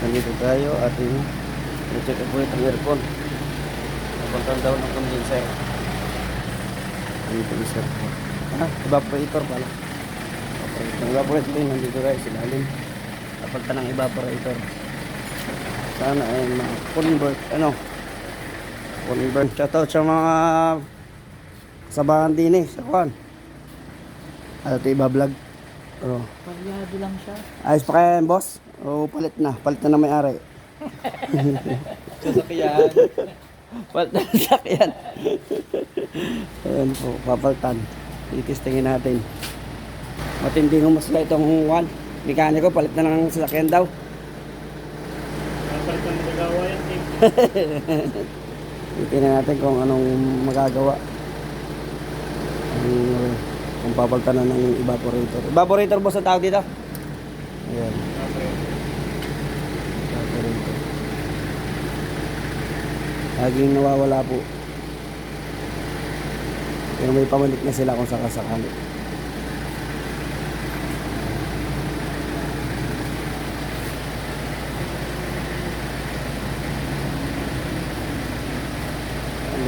Nandito tayo ating i-check up ulit ang aircon. Napuntan daw ng condenser. Dito isa. Evaporator pala. Ang evaporator din nandito tayo sa ilalim. Napalitan ng evaporator. Sana ay ma-convert. Convert. Shoutout sa mga kasabahan din sa kuhan. Ito iba-vlog. Palyado lang siya. Ayos pa kaya yan, boss? O palit na na may-ari. Sasakyan. Palit na sasakyan. Ayan po, papalitan. Itistingin natin. Matinding humusla itong one. Mekaniko, palit na ng sasakyan daw. Palit na magagawa yan, Tim. Itingnan natin kung anong magagawa. Kung papalitan na ng evaporator. Evaporator, boss, ang tawag dito? Ayan. Laging nawawala po. Pero may pamalik na sila kung sakasakali.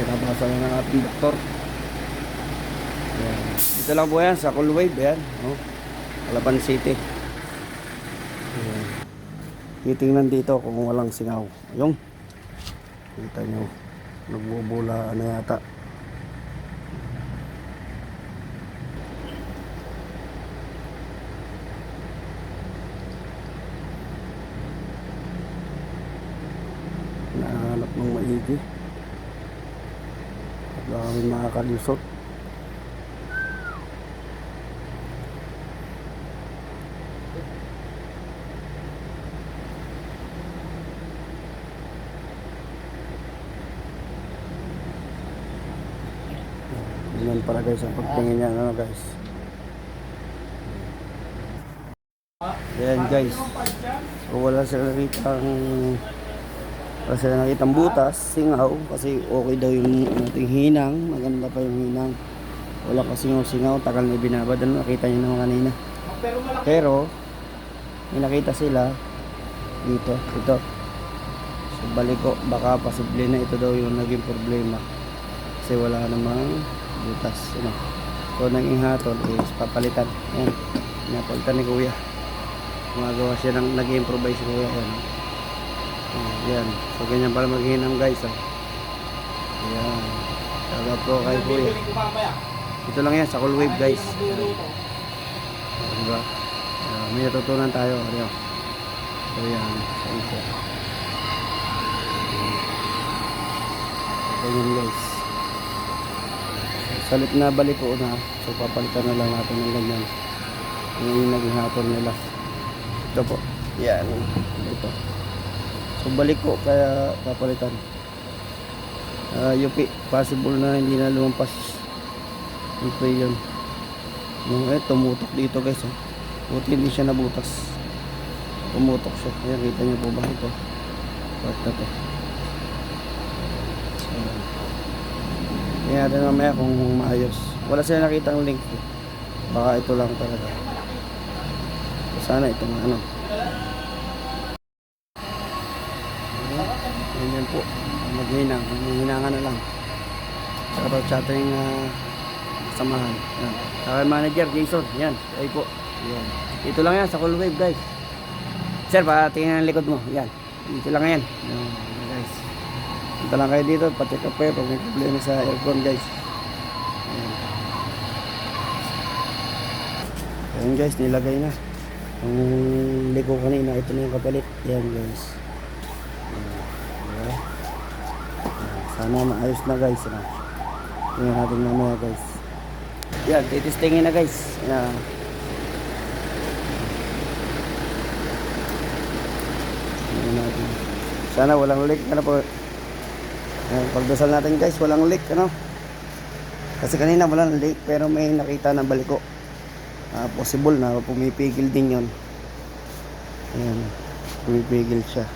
Nabasa na ng ating doktor. Ayan. Dito lang po yan sa Cool Wave. Ayan. Calapan City. Ayan. Titingnan dito kung walang singaw. Ayun. Kita nyo, nagbubula na yata. Nahanap ng maigi. At baka may makakalusot. Yan para guys ang pagtingin niya guys. Yan guys. So wala sila nakitang butas, singaw kasi okay daw yung ating hinang, maganda pa yung hinang. Wala kasi singaw, tagal na binabad, nakita niyo naman kanina. Pero may nakita sila dito, ito. So balik ko, baka posible na ito daw yung naging problema. Kasi wala namang butas, so naging hatol is papalitan. Ayan, napalitan ni kuya, gumagawa siya ng nag-improvise si kuya. Ayan, so ganyan para maghinang guys. Ayan, taga po kay kuya. Ito lang yan sa Cool Wave guys. Diba? May natutunan tayo. So yan, sa info. Ganyan guys. Salit na balik ko na, so papalitan na lang natin ng ganyan. Yung naging hatol nila. Ito po, yan, ito. So balik ko, kaya papalitan. UP, possible na hindi na lumampas. Ito yun. Tumutok dito guys. Buti hindi siya nabutas. Tumutok siya. Ayan, kita nyo po ba ito? Part na to. Tingnan natin mamaya kung maayos. Wala sila nakitang link. Baka ito lang talaga. Sana ito nga Ganyan po. Maghinangan na lang. Shoutout sa ating kasamahan. Sa manager Jason. Yan. Ay po. Yan. Ito lang yan sa Cool Wave guys. Sir, tingnan ang likod mo. Yan. Ito lang yan. Yan guys. Punta lang kayo dito, pati kape pag may problema sa aircon guys. Ayan guys, nilagay na ang liko kanina. Ito na yung kapalit. Ayan guys. Ayan. Sana maayos na guys. Tingnan natin mamaya guys. Ayan, titistingin na guys. Ayan. Tingnan natin. Sana walang leak na po. Pagdasal natin guys, walang leak kasi kanina walang leak pero may nakita na baliko. Possible na pumipigil din yon. Ayan, pumipigil siya.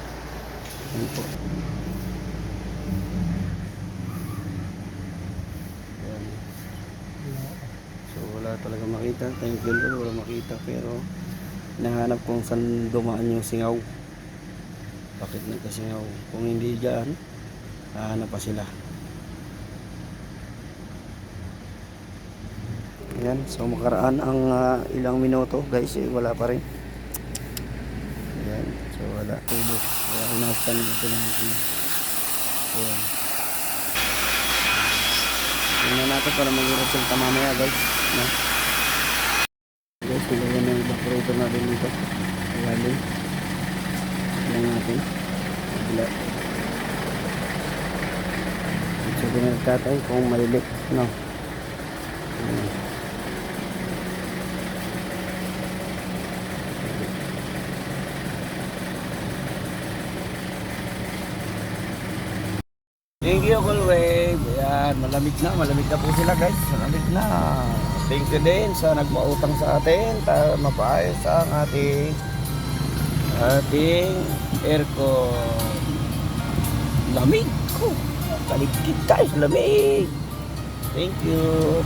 Ayan po. Ayan. So wala talaga makita. Thank you Lord, wala makita pero nahanap kung saan dumaan yung singaw. Bakit nagkasingaw? Kung hindi dyan, hahanap pa sila. Ayan, so makaraan ang ilang minuto guys, wala pa rin. Ayan, so wala, tubos. Kaya inastan natin ang ayan. Tingnan natin para mag-resulta mamaya guys. No? Guys, nilagyan na yung evaporator natin dito. Ilalim. Tingnan natin. Bila. Sabi na nagtatay kung malilik. No? Ayan. Thank you, Kulwave. Ayan, malamig na po sila guys. Malamig na. Thank you din sa nagpautang sa atin para mapaayos ang ating aircon. Lamig ko. Kaligkit tayo sa lamig. Thank you.